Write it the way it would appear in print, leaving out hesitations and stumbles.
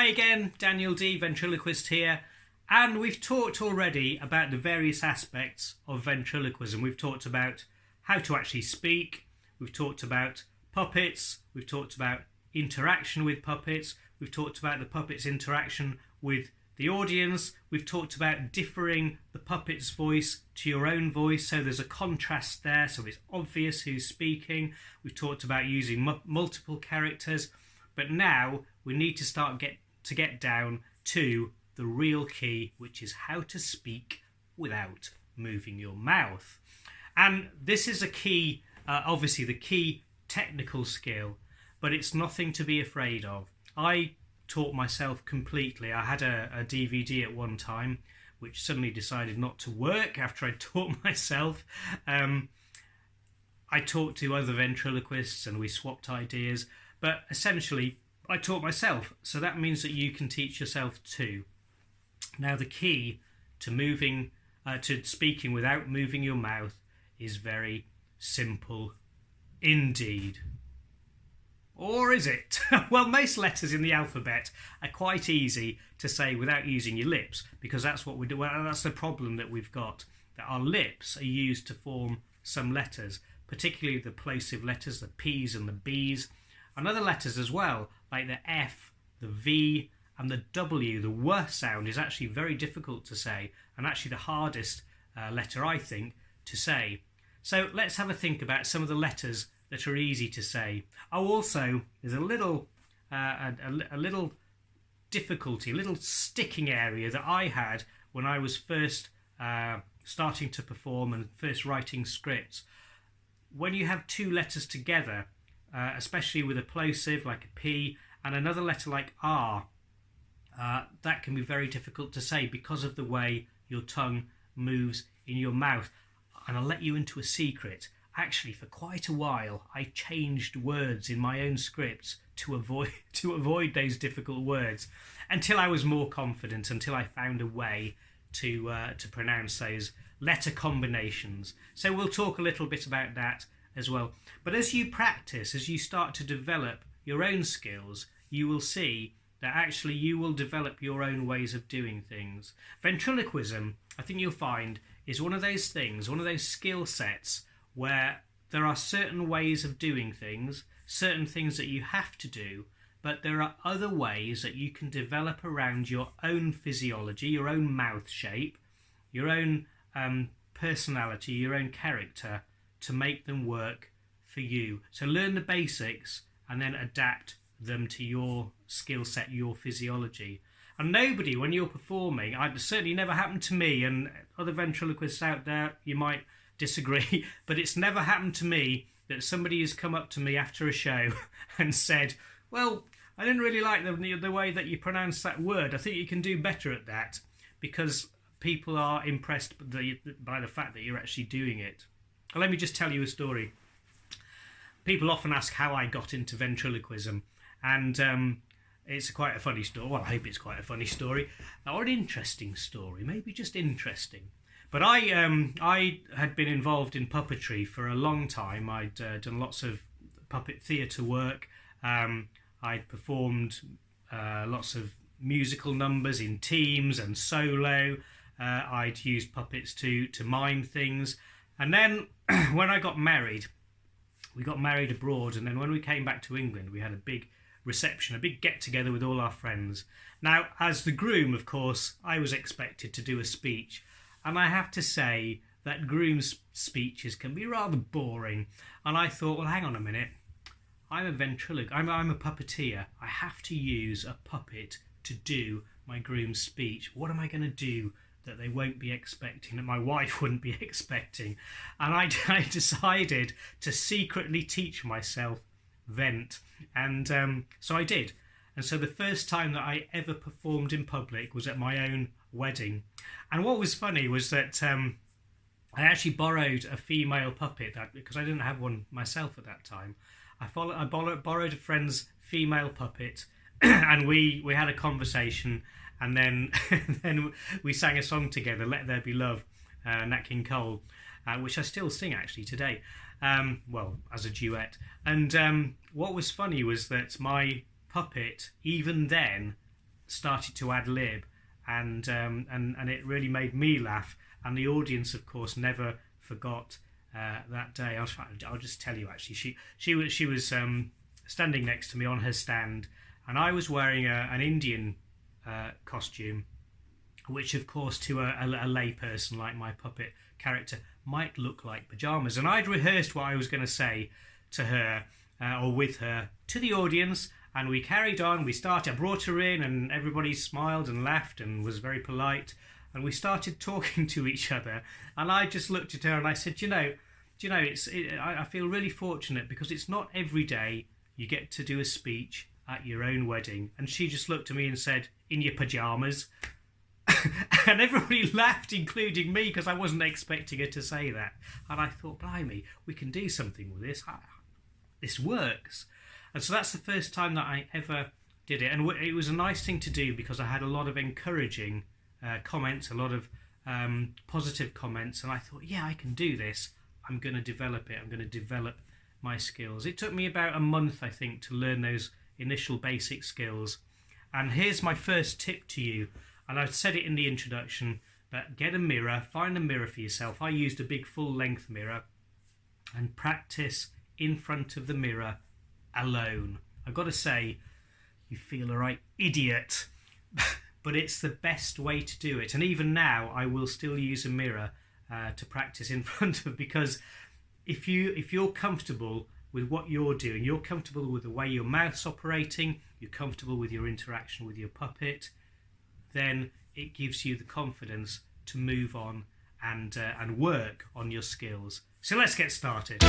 Hi again, Daniel D, Ventriloquist here, and we've talked already about the various aspects of ventriloquism. We've talked about how to actually speak, we've talked about puppets, we've talked about interaction with puppets, we've talked about the puppet's interaction with the audience, we've talked about differing the puppet's voice to your own voice, so there's a contrast there, so it's obvious who's speaking. We've talked about using multiple characters, but now we need to start to get down to the real key, which is how to speak without moving your mouth. And this is a key, obviously the key technical skill, but it's nothing to be afraid of. I taught myself completely. I had a DVD at one time which suddenly decided not to work after I taught myself. I talked to other ventriloquists and we swapped ideas, but essentially I taught myself, so that means that you can teach yourself too. Now the key to speaking without moving your mouth is very simple indeed. Or is it? Well, most letters in the alphabet are quite easy to say without using your lips, because that's what we do. Well, that's the problem that we've got, that our lips are used to form some letters, particularly the plosive letters, the P's and the B's, and other letters as well, like the F, the V, and the W. The W sound is actually very difficult to say, and actually the hardest letter, I think, to say. So let's have a think about some of the letters that are easy to say. Oh, also, there's a little difficulty, a little sticking area that I had when I was first starting to perform and first writing scripts. When you have two letters together, especially with a plosive like a P and another letter like R, that can be very difficult to say because of the way your tongue moves in your mouth. And I'll let you into a secret. Actually, for quite a while, I changed words in my own scripts to avoid those difficult words until I was more confident, until I found a way to pronounce those letter combinations. So we'll talk a little bit about that as well. But as you practice, as you start to develop your own skills, you will see that actually you will develop your own ways of doing things. Ventriloquism, I think you'll find, is one of those things, one of those skill sets where there are certain ways of doing things, certain things that you have to do, but there are other ways that you can develop around your own physiology, your own mouth shape, your own personality, your own character, to make them work for you. So learn the basics and then adapt them to your skill set, your physiology. And nobody, when you're performing, it certainly never happened to me, and other ventriloquists out there, you might disagree, but it's never happened to me that somebody has come up to me after a show and said, well, I didn't really like the way that you pronounce that word. I think you can do better at that, because people are impressed by the fact that you're actually doing it. Well, let me just tell you a story. People often ask how I got into ventriloquism, and it's quite a funny story. Well, I hope it's quite a funny story, or an interesting story, maybe just interesting. But I had been involved in puppetry for a long time. I'd done lots of puppet theatre work. I'd performed lots of musical numbers in teams and solo. I'd used puppets to mime things. And then when I got married, we got married abroad, and then when we came back to England, we had a big reception, a big get-together with all our friends. Now, as the groom, of course, I was expected to do a speech. And I have to say that groom's speeches can be rather boring. And I thought, well, hang on a minute. I'm a ventriloquist. I'm a puppeteer. I have to use a puppet to do my groom's speech. What am I going to do that they won't be expecting, that my wife wouldn't be expecting? And I decided to secretly teach myself vent. And so I did. And so the first time that I ever performed in public was at my own wedding. And what was funny was that I actually borrowed a female puppet, because I didn't have one myself at that time. I borrowed a friend's female puppet, and we had a conversation, and then then we sang a song together, Let There Be Love, Nat King Cole, which I still sing actually today, well, as a duet. And what was funny was that my puppet, even then, started to ad lib, and it really made me laugh. And the audience, of course, never forgot that day. I'll just tell you, actually, she was standing next to me on her stand, and I was wearing an Indian costume, which, of course, to a lay person like my puppet character might look like pyjamas. And I'd rehearsed what I was going to say to her, or with her, to the audience, and we carried on. I brought her in, and everybody smiled and laughed and was very polite, and we started talking to each other. And I just looked at her and I said, I feel really fortunate, because it's not every day you get to do a speech at your own wedding. And she just looked at me and said, in your pyjamas. And everybody laughed, including me, because I wasn't expecting her to say that. And I thought, blimey, we can do something with this. This works. And so that's the first time that I ever did it. And it was a nice thing to do, because I had a lot of encouraging comments, a lot of positive comments. And I thought, yeah, I can do this. I'm going to develop it. I'm going to develop my skills. It took me about a month, I think, to learn those initial basic skills. And here's my first tip to you. And I've said it in the introduction, but get a mirror, find a mirror for yourself. I used a big full-length mirror, and practice in front of the mirror alone. I've got to say, you feel a right idiot, but it's the best way to do it. And even now, I will still use a mirror to practice in front of, because if you're comfortable with what you're doing, you're comfortable with the way your mouth's operating, you're comfortable with your interaction with your puppet, then it gives you the confidence to move on and work on your skills. So let's get started.